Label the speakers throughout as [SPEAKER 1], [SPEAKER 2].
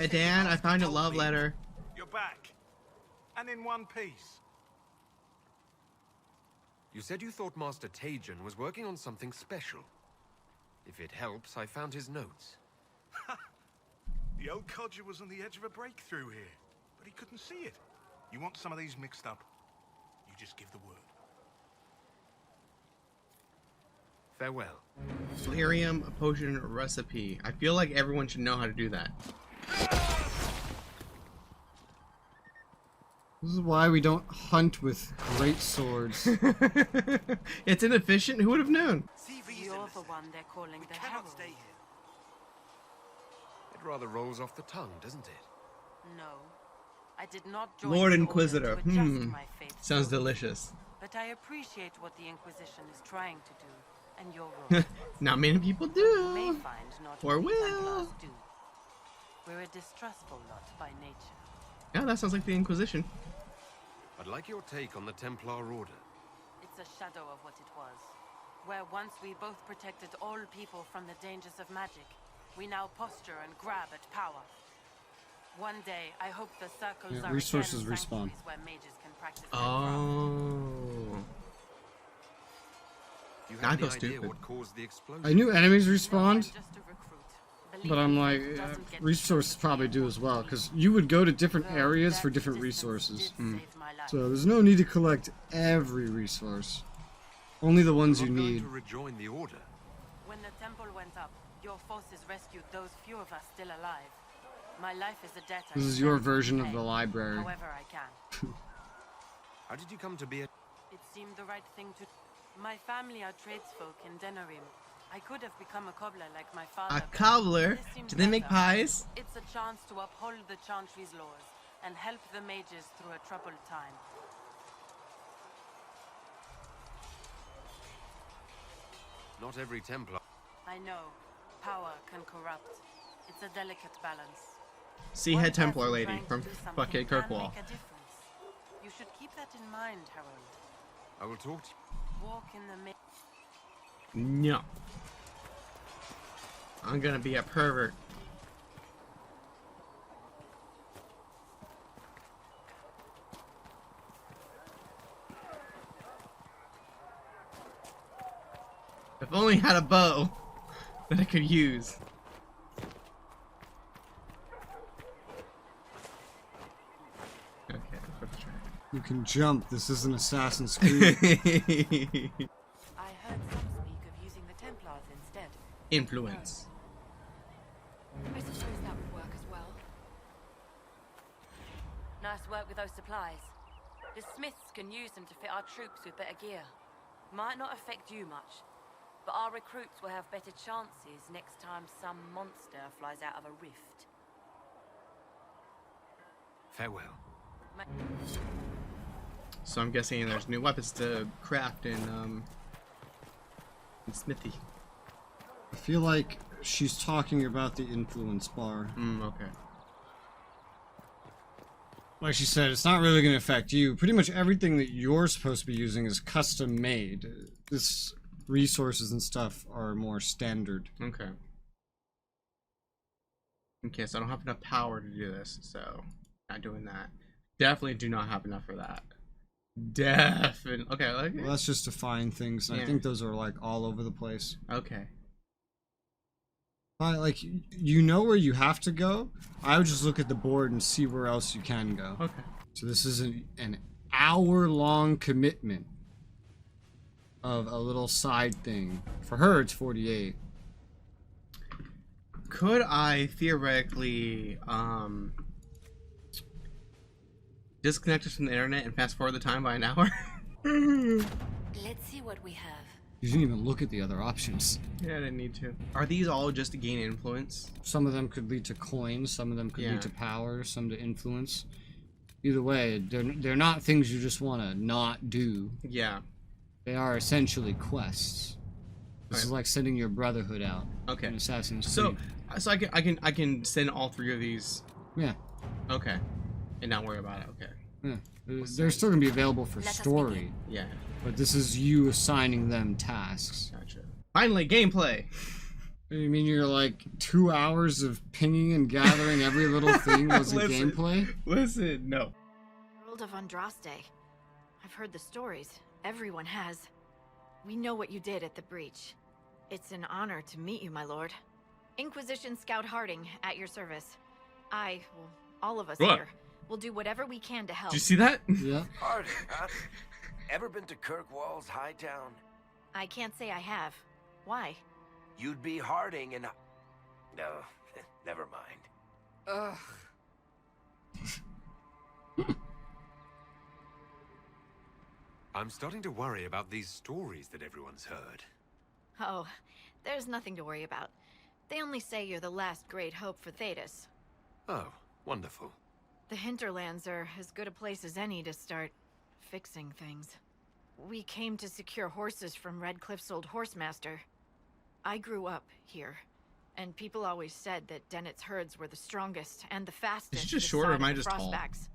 [SPEAKER 1] Dan, I found a love letter.
[SPEAKER 2] You're back. And in one piece.
[SPEAKER 3] You said you thought Master Tajan was working on something special. If it helps, I found his notes.
[SPEAKER 2] The old codger was on the edge of a breakthrough here, but he couldn't see it. You want some of these mixed up? You just give the word.
[SPEAKER 3] Farewell.
[SPEAKER 1] Delirium, a potion recipe. I feel like everyone should know how to do that.
[SPEAKER 4] This is why we don't hunt with great swords.
[SPEAKER 1] It's inefficient. Who would have known?
[SPEAKER 5] You're the one they're calling the Herald.
[SPEAKER 3] Stay here. It rather rolls off the tongue, doesn't it?
[SPEAKER 5] No, I did not join
[SPEAKER 1] Lord
[SPEAKER 5] the
[SPEAKER 1] Inquisitor.
[SPEAKER 5] Order to adjust my faith
[SPEAKER 1] Sounds
[SPEAKER 5] slowly.
[SPEAKER 1] delicious.
[SPEAKER 5] But I appreciate what the Inquisition is trying to do, and you're wrong.
[SPEAKER 1] Not many people
[SPEAKER 5] You may
[SPEAKER 1] do.
[SPEAKER 5] find not
[SPEAKER 1] Or
[SPEAKER 5] all
[SPEAKER 1] will.
[SPEAKER 5] Templars do. We're a distrustful lot by nature.
[SPEAKER 1] Yeah, that sounds like the Inquisition.
[SPEAKER 3] I'd like your take on the Templar Order.
[SPEAKER 5] It's a shadow of what it was. Where once we both protected all people from the dangers of magic, we now posture and grab at power. One day, I hope the circles are
[SPEAKER 4] resources
[SPEAKER 5] again
[SPEAKER 4] respawn.
[SPEAKER 5] sanctuaries where mages can practice their craft.
[SPEAKER 1] Oh.
[SPEAKER 3] You
[SPEAKER 1] Now I
[SPEAKER 3] have
[SPEAKER 1] feel
[SPEAKER 3] any idea
[SPEAKER 1] stupid.
[SPEAKER 3] what caused the explosion?
[SPEAKER 4] I knew enemies
[SPEAKER 5] No, I'm
[SPEAKER 4] respawned,
[SPEAKER 5] just a recruit.
[SPEAKER 4] but I'm like,
[SPEAKER 5] Believe doesn't get
[SPEAKER 4] resources
[SPEAKER 5] to
[SPEAKER 4] probably do as well, because you would go to different areas for different resources.
[SPEAKER 5] Did save my life.
[SPEAKER 4] So there's no need to collect every resource. Only the ones
[SPEAKER 3] You're
[SPEAKER 4] you
[SPEAKER 3] not going
[SPEAKER 4] need.
[SPEAKER 3] to rejoin the Order.
[SPEAKER 5] When the temple went up, your forces rescued those few of us still alive. My life is a debt I
[SPEAKER 4] This is your
[SPEAKER 5] intend to
[SPEAKER 4] version of
[SPEAKER 5] repay,
[SPEAKER 4] the library.
[SPEAKER 5] however I can.
[SPEAKER 3] How did you come to be a...
[SPEAKER 5] It seemed the right thing to... My family are tradesfolk in Denerim. I could have become a cobbler like my father.
[SPEAKER 1] A
[SPEAKER 5] but
[SPEAKER 1] cobbler?
[SPEAKER 5] this seemed
[SPEAKER 1] Do they make
[SPEAKER 5] better.
[SPEAKER 1] pies?
[SPEAKER 5] It's a chance to uphold the Chantry's laws and help the mages through a troubled time.
[SPEAKER 3] Not every Templar...
[SPEAKER 5] I know. Power can corrupt. It's a delicate balance.
[SPEAKER 1] See
[SPEAKER 5] One
[SPEAKER 1] head Templar
[SPEAKER 5] person
[SPEAKER 1] lady
[SPEAKER 5] trying to
[SPEAKER 1] from
[SPEAKER 5] do something
[SPEAKER 1] fucking
[SPEAKER 5] can
[SPEAKER 1] Kirkwall.
[SPEAKER 5] make a difference. You should keep that in mind, Harold.
[SPEAKER 3] I will talk to you.
[SPEAKER 5] Walk in the mid.
[SPEAKER 1] No. I'm gonna be a pervert. If only I had a bow that I could use. Okay, let's try.
[SPEAKER 4] You can jump. This isn't Assassin's Creed.
[SPEAKER 5] I heard some speak of using the Templars instead.
[SPEAKER 1] Influence.
[SPEAKER 6] I suppose that would work as well.
[SPEAKER 5] Nice work with those supplies. The smiths can use them to fit our troops with better gear. Might not affect you much, but our recruits will have better chances next time some monster flies out of a rift.
[SPEAKER 3] Farewell.
[SPEAKER 1] So I'm guessing there's new weapons to craft in Smithy.
[SPEAKER 4] I feel like she's talking about the influence bar.
[SPEAKER 1] Okay.
[SPEAKER 4] Like she said, it's not really going to affect you. Pretty much everything that you're supposed to be using is custom made. This resources and stuff are more standard.
[SPEAKER 1] Okay. Okay, so I don't have enough power to do this, so not doing that. Definitely do not have enough for that. Definitely. Okay, like
[SPEAKER 4] Well, that's just to find things. And I
[SPEAKER 1] Yeah.
[SPEAKER 4] think those are like all over the place.
[SPEAKER 1] okay.
[SPEAKER 4] Like, you know where you have to go. I would just look at the board and see where else you can go.
[SPEAKER 1] Okay.
[SPEAKER 4] So this is an hour-long commitment of a little side thing. For her, it's 48.
[SPEAKER 1] Could I theoretically disconnect us from the internet and fast forward the time by an hour?
[SPEAKER 6] Let's see what we have.
[SPEAKER 4] You didn't even look at the other options.
[SPEAKER 1] Yeah, I didn't need to. Are these all just to gain influence?
[SPEAKER 4] Some of them could lead to coins, some of them could
[SPEAKER 1] Yeah.
[SPEAKER 4] lead to power, some to influence. Either way, they're not things you just want to not do.
[SPEAKER 1] Yeah.
[SPEAKER 4] They are essentially quests. This is
[SPEAKER 1] Right.
[SPEAKER 4] like sending your brotherhood out
[SPEAKER 1] Okay.
[SPEAKER 4] in Assassin's
[SPEAKER 1] So,
[SPEAKER 4] Creed.
[SPEAKER 1] so I can send all three of these.
[SPEAKER 4] Yeah.
[SPEAKER 1] Okay. And not worry about it. Okay.
[SPEAKER 4] Yeah. They're still going to be available for
[SPEAKER 6] Let us
[SPEAKER 4] story,
[SPEAKER 1] Yeah.
[SPEAKER 4] but this is you assigning them tasks.
[SPEAKER 1] Gotcha. Finally, gameplay.
[SPEAKER 4] You mean you're like 2 hours of pinging and gathering every little thing was a
[SPEAKER 1] Listen.
[SPEAKER 4] gameplay?
[SPEAKER 1] Listen, no.
[SPEAKER 6] World of Andraste. I've heard the stories. Everyone has. We know what you did at the breach. It's an honor to meet you, my lord. Inquisition Scout Harding, at your service. All of us
[SPEAKER 1] What?
[SPEAKER 6] here, will do whatever we can to help.
[SPEAKER 1] Did you see that?
[SPEAKER 4] Yeah.
[SPEAKER 7] Harding, huh? Ever been to Kirkwall's Hightown?
[SPEAKER 6] I can't say I have. Why?
[SPEAKER 7] You'd be Harding and... No, never mind.
[SPEAKER 3] Ugh. I'm starting to worry about these stories that everyone's heard.
[SPEAKER 6] Oh, there's nothing to worry about. They only say you're the last great hope for Thetis.
[SPEAKER 3] Oh, wonderful.
[SPEAKER 6] The hinterlands are as good a place as any to start fixing things. We came to secure horses from Redcliffe's old horsemaster. I grew up here, and people always said that Dennett's herds were the strongest and the fastest.
[SPEAKER 1] Is she just
[SPEAKER 6] this
[SPEAKER 1] short or
[SPEAKER 6] side
[SPEAKER 1] am I
[SPEAKER 6] of the
[SPEAKER 1] just tall?
[SPEAKER 6] Frostbacks.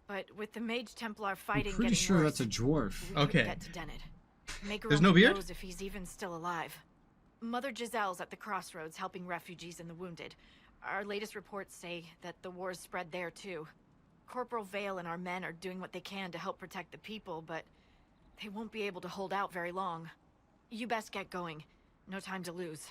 [SPEAKER 6] But with the Mage Templar
[SPEAKER 4] I'm
[SPEAKER 6] fighting
[SPEAKER 4] pretty
[SPEAKER 6] getting
[SPEAKER 4] sure
[SPEAKER 6] worse,
[SPEAKER 4] that's a dwarf.
[SPEAKER 6] we
[SPEAKER 1] Okay.
[SPEAKER 6] couldn't get to Dennett. Maker
[SPEAKER 1] There's no
[SPEAKER 6] only
[SPEAKER 1] beard?
[SPEAKER 6] knows if he's even still alive. Mother Giselle's at the crossroads helping refugees and the wounded. Our latest reports say that the war's spread there too. Corporal Vale and our men are doing what they can to help protect the people, but they won't be able to hold out very long. You best get going. No time to lose.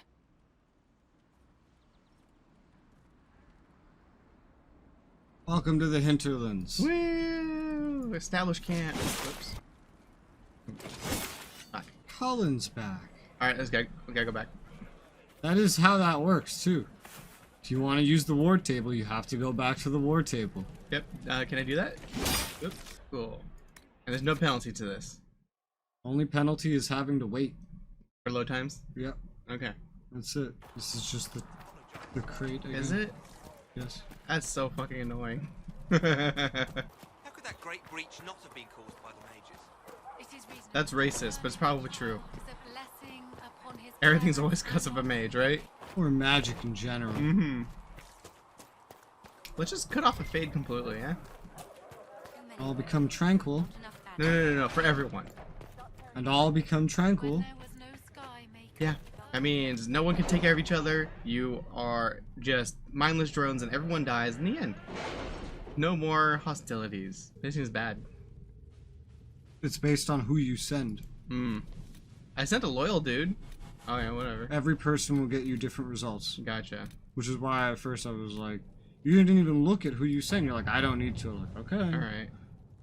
[SPEAKER 4] Welcome to the hinterlands.
[SPEAKER 1] Woo! Established camp. Whoops. Fuck.
[SPEAKER 4] Cullen's back.
[SPEAKER 1] Alright, we gotta go back.
[SPEAKER 4] That is how that works too. If you want to use the war table, you have to go back to the war table.
[SPEAKER 1] Yep. Can I do that? Yep. Cool. And there's no penalty to this.
[SPEAKER 4] Only penalty is having to wait.
[SPEAKER 1] For load times?
[SPEAKER 4] Yep,
[SPEAKER 1] Okay.
[SPEAKER 4] that's it. This is just the crate again.
[SPEAKER 1] Is it?
[SPEAKER 4] Yes.
[SPEAKER 1] That's so fucking annoying.
[SPEAKER 8] How could that great breach not have been caused by the mages?
[SPEAKER 6] It is reasonable.
[SPEAKER 1] That's racist, but it's probably true.
[SPEAKER 6] Is a blessing upon his
[SPEAKER 1] Everything's always because of a mage, right?
[SPEAKER 4] Or magic in general.
[SPEAKER 1] Mm-hmm. Let's just cut off the fade completely, yeah?
[SPEAKER 4] All become tranquil,
[SPEAKER 1] No. For everyone.
[SPEAKER 4] and all become tranquil.
[SPEAKER 1] Yeah. That means no one can take care of each other. You are just mindless drones and everyone dies in the end. No more hostilities. This seems bad.
[SPEAKER 4] It's based on who you send.
[SPEAKER 1] I sent a loyal dude. Oh yeah, whatever.
[SPEAKER 4] Every person will get you different results.
[SPEAKER 1] Gotcha.
[SPEAKER 4] Which is why at first I was like, you didn't even look at who you send. You're like, I don't need to. I'm like, okay.
[SPEAKER 1] Alright.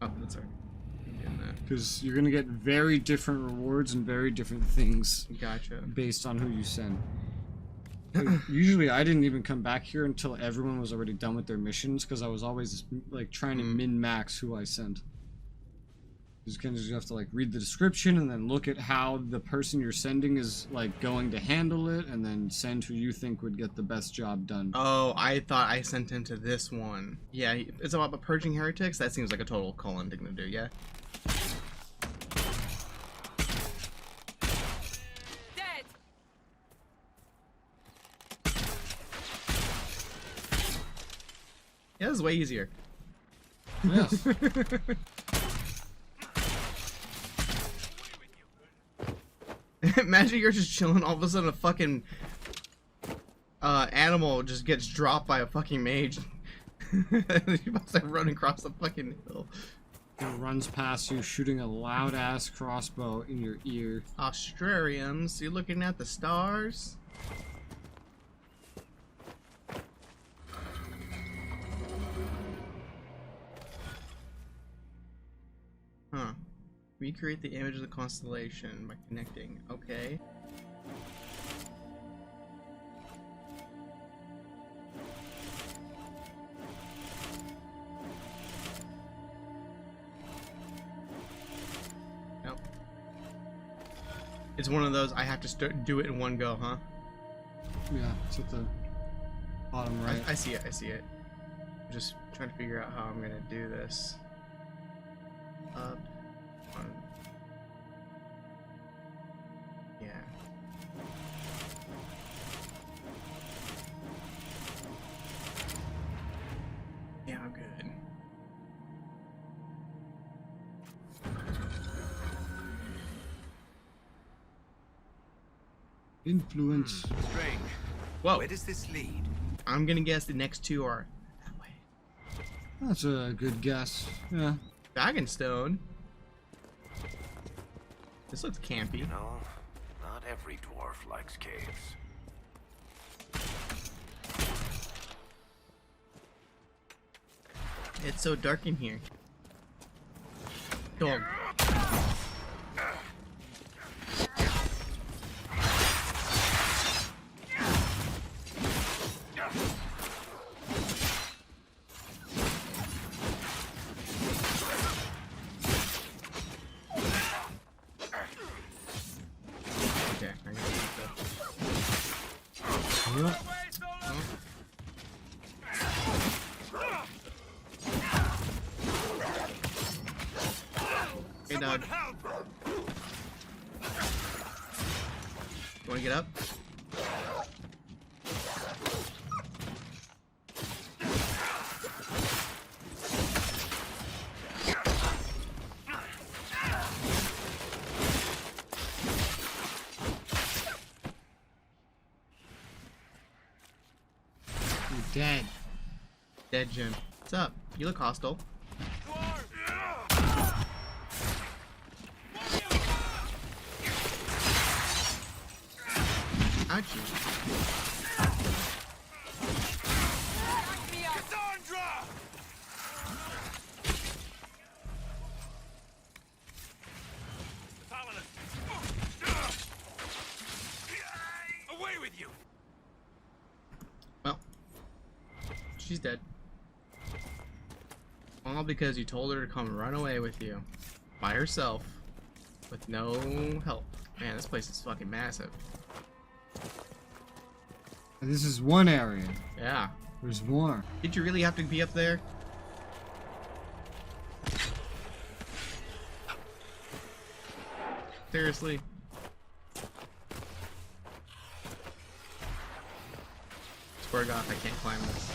[SPEAKER 1] Oh, that's alright. Getting that.
[SPEAKER 4] Because you're going to get very different rewards and very different things
[SPEAKER 1] Gotcha.
[SPEAKER 4] based on who you send. Like, usually I didn't even come back here until everyone was already done with their missions because I was always like trying to min-max who I sent. You kind of just have to like read the description and then look at how the person you're sending is like going to handle it and then send who you think would get the best job done.
[SPEAKER 1] Oh, I thought I sent him to this one. Yeah, it's about purging heretics? That seems like a total Cullen thing to do, yeah?
[SPEAKER 6] Dead!
[SPEAKER 1] Yeah, this is way easier.
[SPEAKER 4] Yes.
[SPEAKER 1] Imagine you're just chilling, all of a sudden a fucking animal just gets dropped by a fucking mage. You must have run across the fucking hill.
[SPEAKER 4] It runs past you shooting a loud ass crossbow in your ear.
[SPEAKER 1] Australians, you looking at the stars? Huh. Recreate the image of the constellation by connecting. Okay. Nope. It's one of those I have to do it in one go, huh?
[SPEAKER 4] Yeah, it's at the bottom right.
[SPEAKER 1] I see it, I see it. I'm just trying to figure out how I'm gonna do this. Up. On. Yeah. Yeah, I'm good.
[SPEAKER 4] Influence.
[SPEAKER 7] Strange.
[SPEAKER 1] Whoa.
[SPEAKER 3] Where does this lead?
[SPEAKER 1] I'm gonna guess the next two are that way.
[SPEAKER 4] That's a good guess. Yeah.
[SPEAKER 1] Dragonstone. This looks campy.
[SPEAKER 7] You know, not every dwarf likes caves.
[SPEAKER 1] It's so dark in here. Dog. Okay, I got
[SPEAKER 4] Yeah.
[SPEAKER 1] Hey, dog. You wanna get up?
[SPEAKER 4] You're dead.
[SPEAKER 1] Dead Jim. What's up? You look hostile. Ouchie.
[SPEAKER 2] Cassandra! Paladin! Away with you!
[SPEAKER 1] Well, she's dead. All because you told her to come run away with you. By herself. With no help. Man, this place is fucking massive.
[SPEAKER 4] This is one area.
[SPEAKER 1] Yeah.
[SPEAKER 4] There's more.
[SPEAKER 1] Did you really have to be up there? Seriously? Swear to God, I can't climb this.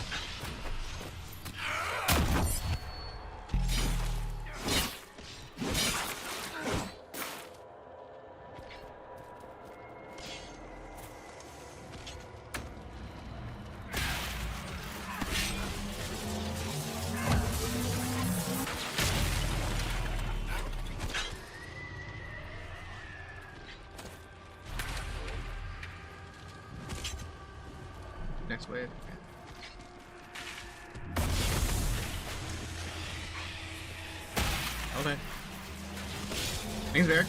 [SPEAKER 1] Next wave. Okay. Thanks, Eric.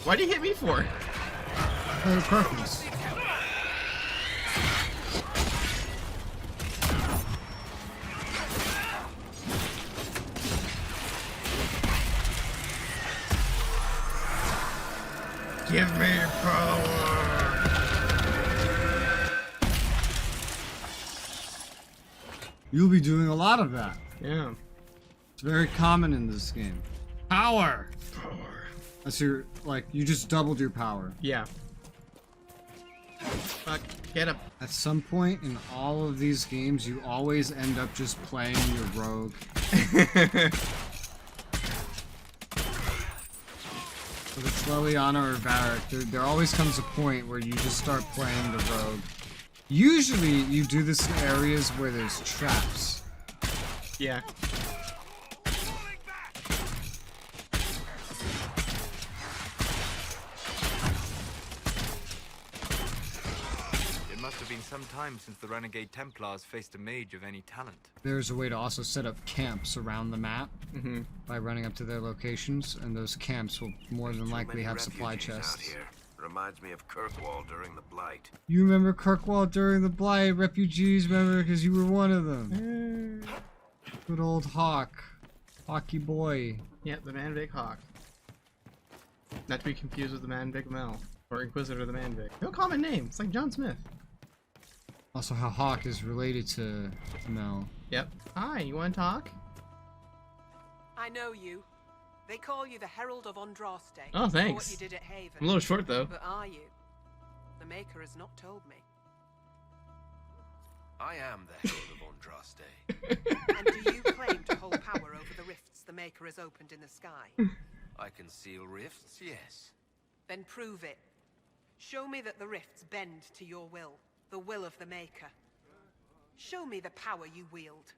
[SPEAKER 1] Why did you hit me for?
[SPEAKER 4] No purpose.
[SPEAKER 1] Give me power!
[SPEAKER 4] You'll be doing a lot of that.
[SPEAKER 1] Yeah.
[SPEAKER 4] It's very common in this game. Power!
[SPEAKER 1] Power.
[SPEAKER 4] That's your, like, you just doubled your power.
[SPEAKER 1] Yeah. Fuck, get up.
[SPEAKER 4] At some point in all of these games, you always end up just playing your rogue. Whether it's Liliana or Varric, there always comes a point where you just start playing the rogue. Usually, you do this in areas where there's traps.
[SPEAKER 1] Yeah.
[SPEAKER 9] It must have been some time since the Renegade Templars faced a mage of any talent.
[SPEAKER 4] There's a way to also set up camps around the map by running up to their locations, and those camps will more than likely have supply chests.
[SPEAKER 7] Out here. Reminds me of Kirkwall during the Blight.
[SPEAKER 4] You remember Kirkwall during the Blight? Refugees, remember? Because you were one of them. Good old Hawk. Hawky boy.
[SPEAKER 1] Yeah, the Man Big Hawk. Not to be confused with the Man Big Mel. Or Inquisitor the Man Big. No common name. It's like John Smith.
[SPEAKER 4] Also, how Hawk is related to Mel.
[SPEAKER 1] Yep. Hi, you want to talk?
[SPEAKER 10] I know you. They call you the Herald of Andraste.
[SPEAKER 1] Oh,
[SPEAKER 10] For
[SPEAKER 1] thanks.
[SPEAKER 10] what you did at Haven.
[SPEAKER 1] I'm a little short, though.
[SPEAKER 10] But are you? The Maker has not told me.
[SPEAKER 3] I am the Herald of Andraste.
[SPEAKER 10] And do you claim to hold power over the rifts the Maker has opened in the sky?
[SPEAKER 3] I can seal rifts, yes.
[SPEAKER 10] Then prove it. Show me that the rifts bend to your will, the will of the Maker. Show me the power you wield.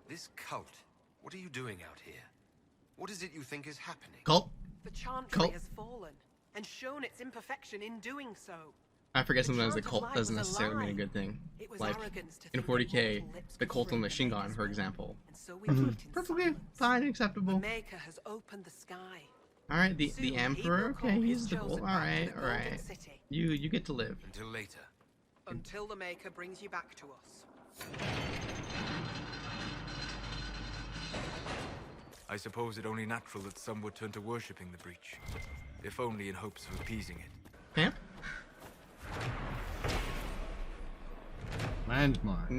[SPEAKER 3] This cult, what are you doing out here? What is it you think is happening?
[SPEAKER 1] Cult?
[SPEAKER 10] The Chantry
[SPEAKER 1] Cult?
[SPEAKER 10] has fallen, and shown its imperfection in doing so.
[SPEAKER 1] I forget sometimes the
[SPEAKER 10] chant of
[SPEAKER 1] cult
[SPEAKER 10] light
[SPEAKER 1] doesn't
[SPEAKER 10] was a
[SPEAKER 1] necessarily mean a
[SPEAKER 10] lie.
[SPEAKER 1] good thing.
[SPEAKER 10] It was
[SPEAKER 1] Like,
[SPEAKER 10] arrogance to
[SPEAKER 1] in
[SPEAKER 10] think that
[SPEAKER 1] 40k,
[SPEAKER 10] mortal lips
[SPEAKER 1] the
[SPEAKER 10] could
[SPEAKER 1] cult on the
[SPEAKER 10] free
[SPEAKER 1] Shingon,
[SPEAKER 10] his
[SPEAKER 1] for
[SPEAKER 10] will.
[SPEAKER 1] example.
[SPEAKER 10] And so we fought in
[SPEAKER 1] Perfectly
[SPEAKER 10] silence.
[SPEAKER 1] fine,
[SPEAKER 10] The
[SPEAKER 1] acceptable.
[SPEAKER 10] Maker has opened the sky.
[SPEAKER 1] Alright, the
[SPEAKER 10] Soon he
[SPEAKER 1] Emperor,
[SPEAKER 10] will call
[SPEAKER 1] okay,
[SPEAKER 10] his
[SPEAKER 1] he's the cool.
[SPEAKER 10] chosen back to
[SPEAKER 1] Alright,
[SPEAKER 10] the Golden
[SPEAKER 1] alright.
[SPEAKER 10] City.
[SPEAKER 1] You get to live.
[SPEAKER 3] Until later.
[SPEAKER 10] Until the Maker brings you back to us.
[SPEAKER 9] I suppose it only natural that some would turn to worshipping the breach, if only in hopes of appeasing it.
[SPEAKER 1] Vamp?
[SPEAKER 4] Landmark.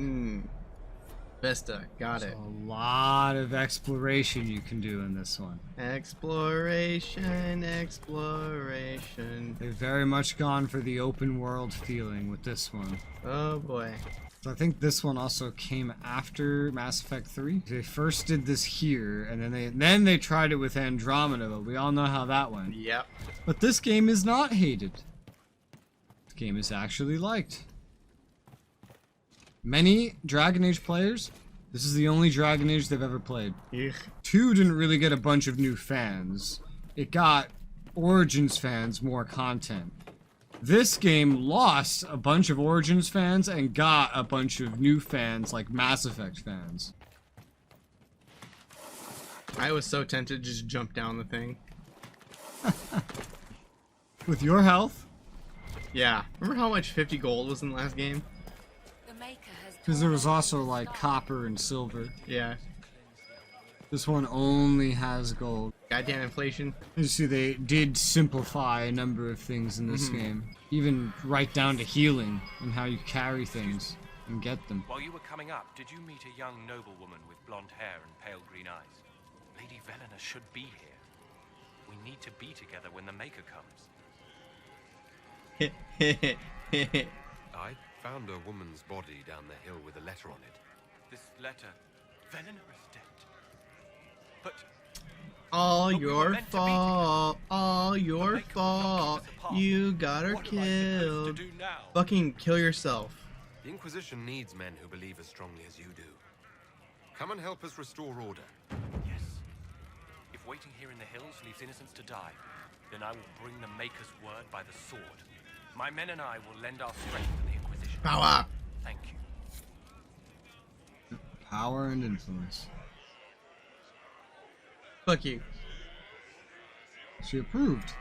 [SPEAKER 1] Vesta, got it.
[SPEAKER 4] A lot of exploration you can do in this one.
[SPEAKER 1] Exploration, exploration.
[SPEAKER 4] They've very much gone for the open world feeling with this one.
[SPEAKER 1] Oh boy.
[SPEAKER 4] So I think this one also came after Mass Effect 3. They first did this here, and then they tried it with Andromeda, but we all know how that went.
[SPEAKER 1] Yep.
[SPEAKER 4] But this game is not hated. This game is actually liked. Many Dragon Age players, this is the only Dragon Age they've ever played.
[SPEAKER 1] Ugh.
[SPEAKER 4] 2 didn't really get a bunch of new fans. It got Origins fans more content. This game lost a bunch of Origins fans and got a bunch of new fans, like Mass Effect fans.
[SPEAKER 1] I was so tempted to just jump down the thing.
[SPEAKER 4] With your health?
[SPEAKER 1] Yeah. Remember how much 50 gold was in the last game?
[SPEAKER 5] The Maker has
[SPEAKER 4] Because there was also, like, copper and silver.
[SPEAKER 1] Yeah.
[SPEAKER 4] This one only has gold.
[SPEAKER 1] Goddamn inflation.
[SPEAKER 4] You see, they did simplify a number of things in this game. Even right down to healing and how you carry things and get them.
[SPEAKER 11] While you were coming up, did you meet a young noblewoman with blonde hair and pale green eyes? Lady Velena should be here. We need to be together when the Maker comes.
[SPEAKER 3] I found a woman's body down the hill with a letter on it.
[SPEAKER 11] This letter, Velena is dead. But
[SPEAKER 1] All
[SPEAKER 11] But we were
[SPEAKER 1] your
[SPEAKER 11] meant to be
[SPEAKER 1] fault. All
[SPEAKER 11] the
[SPEAKER 1] your
[SPEAKER 11] Maker will not
[SPEAKER 1] fault.
[SPEAKER 11] keep us apart.
[SPEAKER 1] You got her
[SPEAKER 11] What am I supposed to
[SPEAKER 1] killed.
[SPEAKER 11] do now?
[SPEAKER 1] Fucking kill yourself.
[SPEAKER 3] The Inquisition needs men who believe as strongly as you do. Come and help us restore order.
[SPEAKER 11] Yes. If waiting here in the hills leaves innocents to die, then I will bring the Maker's word by the sword. My men and I will lend our strength to the Inquisition.
[SPEAKER 1] Power.
[SPEAKER 11] Thank you.
[SPEAKER 4] Power and influence.
[SPEAKER 1] Fuck you.
[SPEAKER 4] She approved.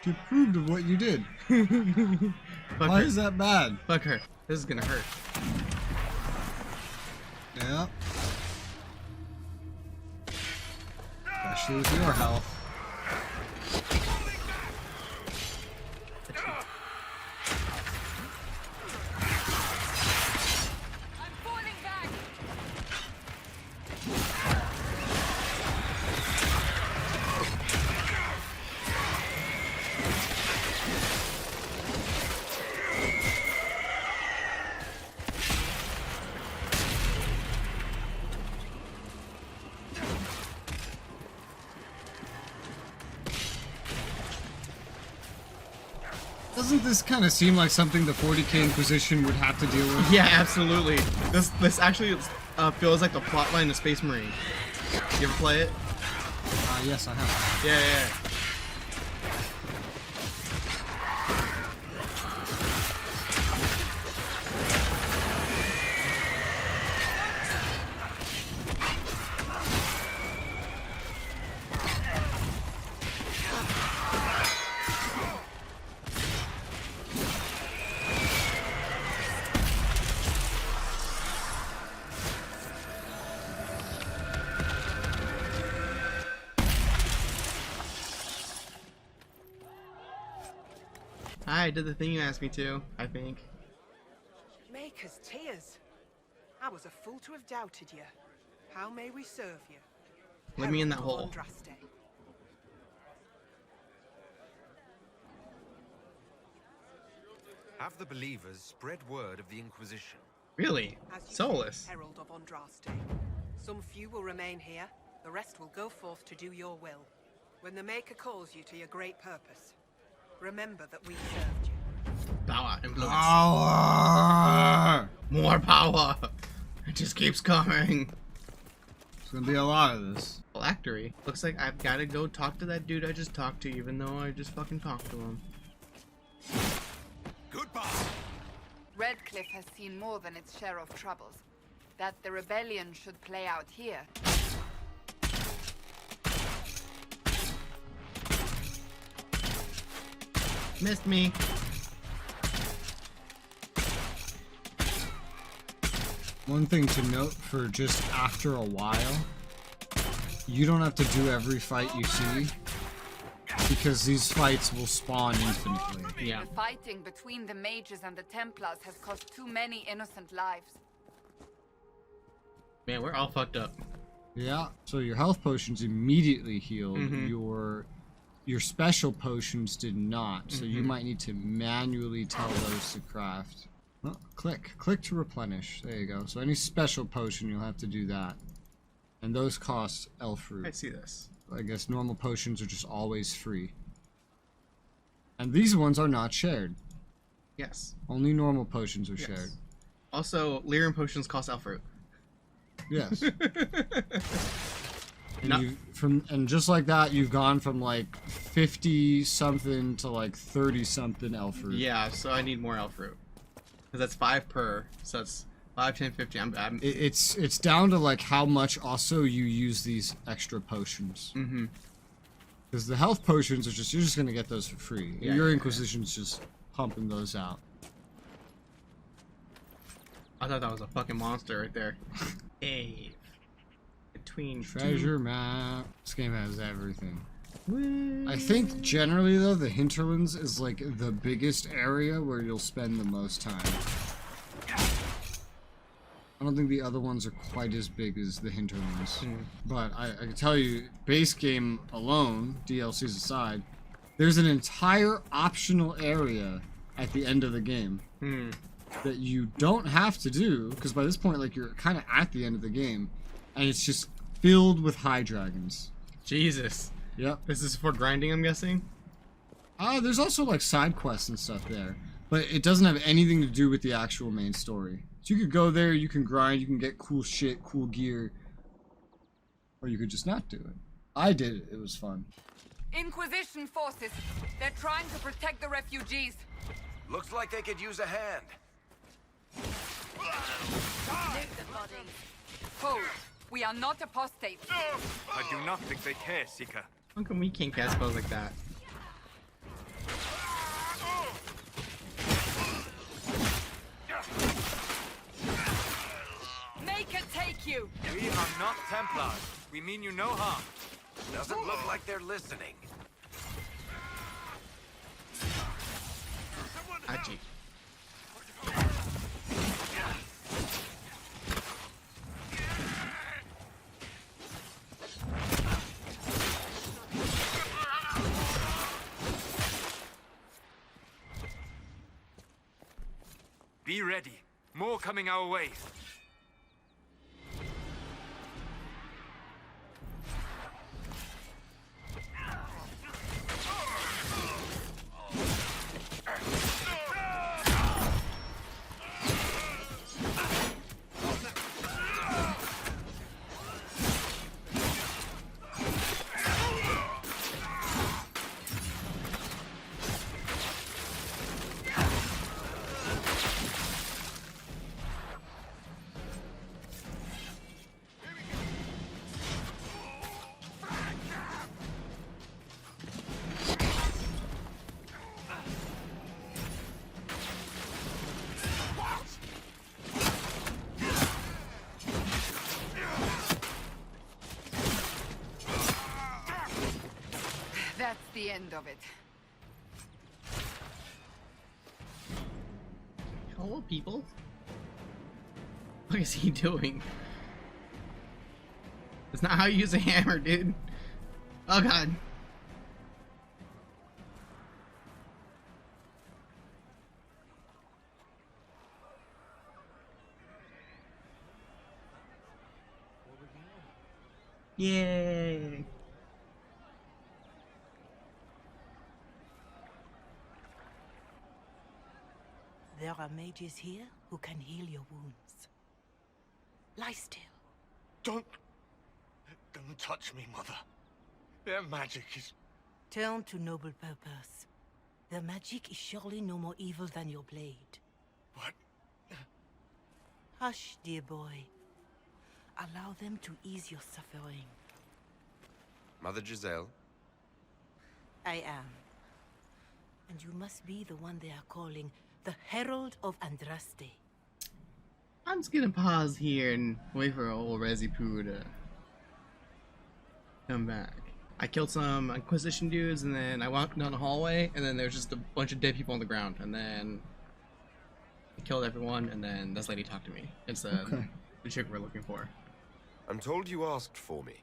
[SPEAKER 4] She approved of what you did.
[SPEAKER 1] Fuck
[SPEAKER 4] Why
[SPEAKER 1] her.
[SPEAKER 4] is that bad?
[SPEAKER 1] Fuck her. This is gonna hurt.
[SPEAKER 4] Yeah. Especially with your health.
[SPEAKER 5] I'm falling back.
[SPEAKER 4] Doesn't this kind of seem like something the 40k Inquisition would have to deal with?
[SPEAKER 1] Yeah, absolutely. This actually feels like the plotline of Space Marine. You ever play it?
[SPEAKER 4] Yes, I have.
[SPEAKER 1] Yeah, yeah. I did the thing you asked me to, I think.
[SPEAKER 10] Maker's tears. I was a fool to have doubted you. How may we serve you?
[SPEAKER 1] Let me in that
[SPEAKER 10] Herald of
[SPEAKER 1] hole.
[SPEAKER 10] Andraste.
[SPEAKER 3] Have the believers spread word of the Inquisition?
[SPEAKER 1] Really?
[SPEAKER 10] As you
[SPEAKER 1] Soulless.
[SPEAKER 10] say, Herald of Andraste. Some few will remain here. The rest will go forth to do your will. When the Maker calls you to your great purpose, remember that we served you.
[SPEAKER 1] Power, influence.
[SPEAKER 4] Power!
[SPEAKER 1] More power. It just keeps coming.
[SPEAKER 4] It's gonna be a lot of this.
[SPEAKER 1] Phylactery. Looks like I've got to go talk to that dude I just talked to, even though I just fucking talked to him.
[SPEAKER 2] Goodbye.
[SPEAKER 12] Redcliffe has seen more than its share of troubles. That the rebellion should play out here.
[SPEAKER 1] Missed me.
[SPEAKER 4] One thing to note for just after a while, you don't have to do every fight you see, because these fights will spawn infinitely.
[SPEAKER 1] Yeah.
[SPEAKER 12] The fighting between the mages and the Templars has cost too many innocent lives.
[SPEAKER 1] Man, we're all fucked up.
[SPEAKER 4] Yeah, so your health potions immediately healed.
[SPEAKER 1] Mhm.
[SPEAKER 4] Your special potions did not, so you might need to manually tell those to craft. Oh, click to replenish. There you go. So any special potion, you'll have to do that. And those cost elf fruit.
[SPEAKER 1] I see this.
[SPEAKER 4] I guess normal potions are just always free. And these ones are not shared.
[SPEAKER 1] Yes.
[SPEAKER 4] Only normal potions are
[SPEAKER 1] Yes.
[SPEAKER 4] shared.
[SPEAKER 1] Also, Lyrium potions cost elf fruit.
[SPEAKER 4] Yes. And
[SPEAKER 1] Not-
[SPEAKER 4] and just like that, you've gone from like 50 something to like 30 something elf fruit.
[SPEAKER 1] Yeah, so I need more elf fruit. Because that's 5 per, so that's 5, 10, 50.
[SPEAKER 4] It's down to like how much also you use these extra potions.
[SPEAKER 1] Mm-hmm.
[SPEAKER 4] Because the health potions are just, you're just gonna get those for free.
[SPEAKER 1] Yeah,
[SPEAKER 4] Your
[SPEAKER 1] yeah,
[SPEAKER 4] Inquisition's just pumping those out.
[SPEAKER 1] I thought that was a fucking monster right there. Hey. Between
[SPEAKER 4] Treasure map. This game has everything. I think generally though, the hinterlands is like the biggest area where you'll spend the most time. I don't think the other ones are quite as big as the hinterlands. But I can tell you, base game alone, DLCs aside, there's an entire optional area at the end of the game that you don't have to do, because by this point, like, you're kind of at the end of the game, and it's just filled with high dragons.
[SPEAKER 1] Jesus.
[SPEAKER 4] Yep.
[SPEAKER 1] This is for grinding, I'm guessing?
[SPEAKER 4] There's also like side quests and stuff there, but it doesn't have anything to do with the actual main story. So you could go there, you can grind, you can get cool shit, cool gear, or you could just not do it. I did it. It was fun.
[SPEAKER 12] Inquisition forces. They're trying to protect the refugees.
[SPEAKER 7] Looks like they could use a hand.
[SPEAKER 12] Hold. We are not apostates.
[SPEAKER 9] I do not think they care, Seeker.
[SPEAKER 1] How come we can't cast spells like that?
[SPEAKER 12] Make it take you.
[SPEAKER 9] We are not Templars. We mean you no harm.
[SPEAKER 7] Doesn't look like they're listening.
[SPEAKER 1] Hachi.
[SPEAKER 9] Be ready. More coming our way.
[SPEAKER 12] That's the end of it.
[SPEAKER 1] Hello, people. What is he doing? That's not how you use a hammer, dude. Oh god. Yay!
[SPEAKER 13] There are mages here who can heal your wounds. Lie still.
[SPEAKER 2] Don't touch me, Mother. Their magic is...
[SPEAKER 13] Turn to noble purpose. Their magic is surely no more evil than your blade.
[SPEAKER 2] What?
[SPEAKER 13] Hush, dear boy. Allow them to ease your suffering.
[SPEAKER 3] Mother Giselle?
[SPEAKER 13] I am. And you must be the one they are calling the Herald of Andraste.
[SPEAKER 1] I'm just gonna pause here and wait for old Rezipoo to come back. I killed some Inquisition dudes, and then I walked down the hallway, and then there's just a bunch of dead people on the ground, and then I killed everyone, and then this lady talked to me. It's the chick we're looking for.
[SPEAKER 3] I'm told you asked for me.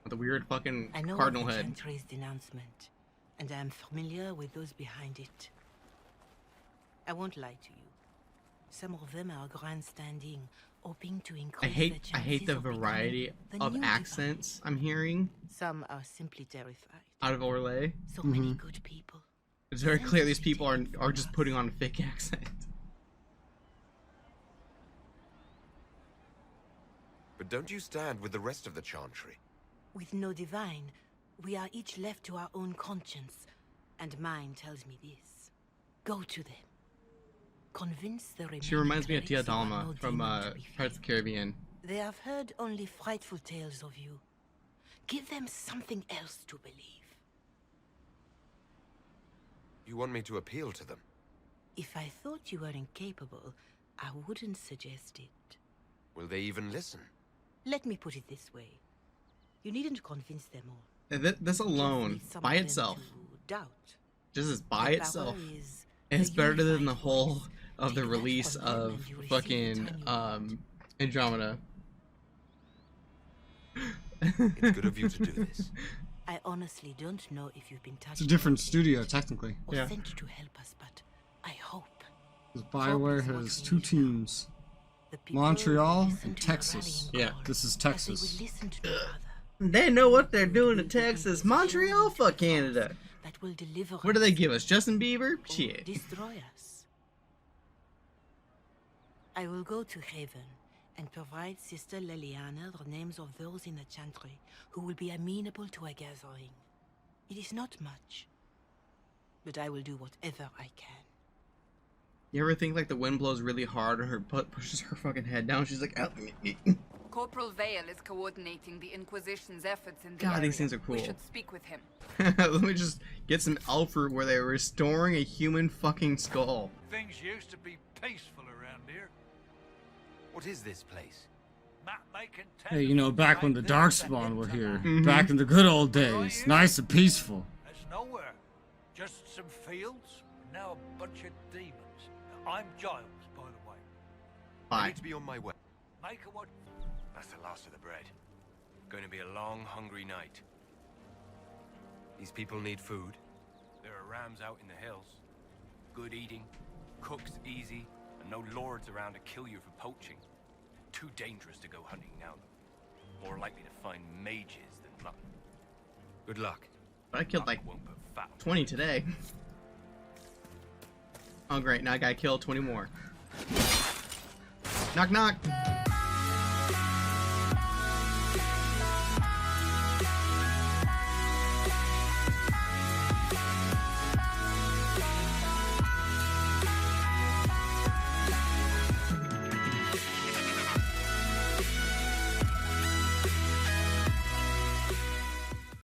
[SPEAKER 1] With the weird fucking
[SPEAKER 13] I know
[SPEAKER 1] cardinal
[SPEAKER 13] of the
[SPEAKER 1] head.
[SPEAKER 13] Chantry's denouncement, and I am familiar with those behind it. I won't lie to you. Some of them are grandstanding, hoping to increase
[SPEAKER 1] I hate the variety of accents I'm hearing.
[SPEAKER 13] Some are simply terrified.
[SPEAKER 1] Out of Orlais.
[SPEAKER 13] So many good people.
[SPEAKER 1] It's very clear these people are just putting on a fake accent.
[SPEAKER 3] But don't you stand with the rest of the Chantry?
[SPEAKER 13] With no divine, we are each left to our own conscience, and mine tells me this. Go to them. Convince the remaining
[SPEAKER 1] She reminds me of Tia
[SPEAKER 13] clerics you are
[SPEAKER 1] Dalma
[SPEAKER 13] no
[SPEAKER 1] from
[SPEAKER 13] demon to be
[SPEAKER 1] Pirates of the Caribbean.
[SPEAKER 13] They have heard only frightful tales of you. Give them something else to believe.
[SPEAKER 3] You want me to appeal to them?
[SPEAKER 13] If I thought you were incapable, I wouldn't suggest it.
[SPEAKER 3] Will they even listen?
[SPEAKER 13] Let me put it this way. You needn't convince them all.
[SPEAKER 1] This alone, by itself,
[SPEAKER 13] Doubt.
[SPEAKER 1] just as by
[SPEAKER 13] The
[SPEAKER 1] itself,
[SPEAKER 13] power is
[SPEAKER 1] it's
[SPEAKER 13] the
[SPEAKER 1] better than
[SPEAKER 13] unified
[SPEAKER 1] the whole
[SPEAKER 13] voice.
[SPEAKER 1] of the
[SPEAKER 13] Take that
[SPEAKER 1] release
[SPEAKER 13] from them
[SPEAKER 1] of
[SPEAKER 13] and you receive
[SPEAKER 1] fucking
[SPEAKER 13] the time you
[SPEAKER 1] Andromeda.
[SPEAKER 3] It's good of you to do this.
[SPEAKER 13] I honestly don't know if you've been touched.
[SPEAKER 4] It's a different studio, technically.
[SPEAKER 13] Or
[SPEAKER 1] Yeah.
[SPEAKER 13] sent to help us, but I hope.
[SPEAKER 4] Because BioWare has two teams,
[SPEAKER 13] the people
[SPEAKER 4] Montreal
[SPEAKER 13] will listen
[SPEAKER 4] and
[SPEAKER 13] to your
[SPEAKER 4] Texas.
[SPEAKER 13] rallying
[SPEAKER 1] Yeah.
[SPEAKER 13] call
[SPEAKER 4] This is
[SPEAKER 13] as they
[SPEAKER 4] Texas.
[SPEAKER 13] would listen to no other.
[SPEAKER 1] They know what they're doing to Texas. Montreal, fuck Canada.
[SPEAKER 13] That will deliver
[SPEAKER 1] What do they
[SPEAKER 13] us
[SPEAKER 1] give us? Justin Bieber?
[SPEAKER 13] or
[SPEAKER 1] Shit.
[SPEAKER 13] destroy us. I will go to Haven and provide Sister Leliana the names of those in the Chantry who will be amenable to a gathering. It is not much, but I will do whatever I can.
[SPEAKER 1] You ever think like the wind blows really hard and her butt pushes her fucking head down? She's like, "Help me."
[SPEAKER 12] Corporal Vale is coordinating the Inquisition's efforts in the
[SPEAKER 1] God,
[SPEAKER 12] area.
[SPEAKER 1] these things are
[SPEAKER 12] We
[SPEAKER 1] cool.
[SPEAKER 12] should speak with him.
[SPEAKER 1] Let me just get some elf fruit where they're restoring a human fucking skull.
[SPEAKER 14] Things used to be peaceful around here.
[SPEAKER 3] What is this place?
[SPEAKER 14] Map making
[SPEAKER 4] Hey, you know, back when the Darkspawn were here, back in the good old days, nice and peaceful.
[SPEAKER 14] There's nowhere. Just some fields, and now a bunch of demons. I'm Giles, by the way.
[SPEAKER 3] I
[SPEAKER 1] Bye.
[SPEAKER 3] need to be on my way.
[SPEAKER 14] Make a what?
[SPEAKER 11] That's the last of the bread. Going to be a long, hungry night.
[SPEAKER 3] These people need food.
[SPEAKER 11] There are rams out in the hills. Good eating, cooks easy, and no lords around to kill you for poaching. Too dangerous to go hunting now. More likely to find mages than mutton.
[SPEAKER 3] Good luck.
[SPEAKER 1] But I killed like
[SPEAKER 11] Won't put fat.
[SPEAKER 1] 20 today. Oh great, now I gotta kill 20 more. Knock knock!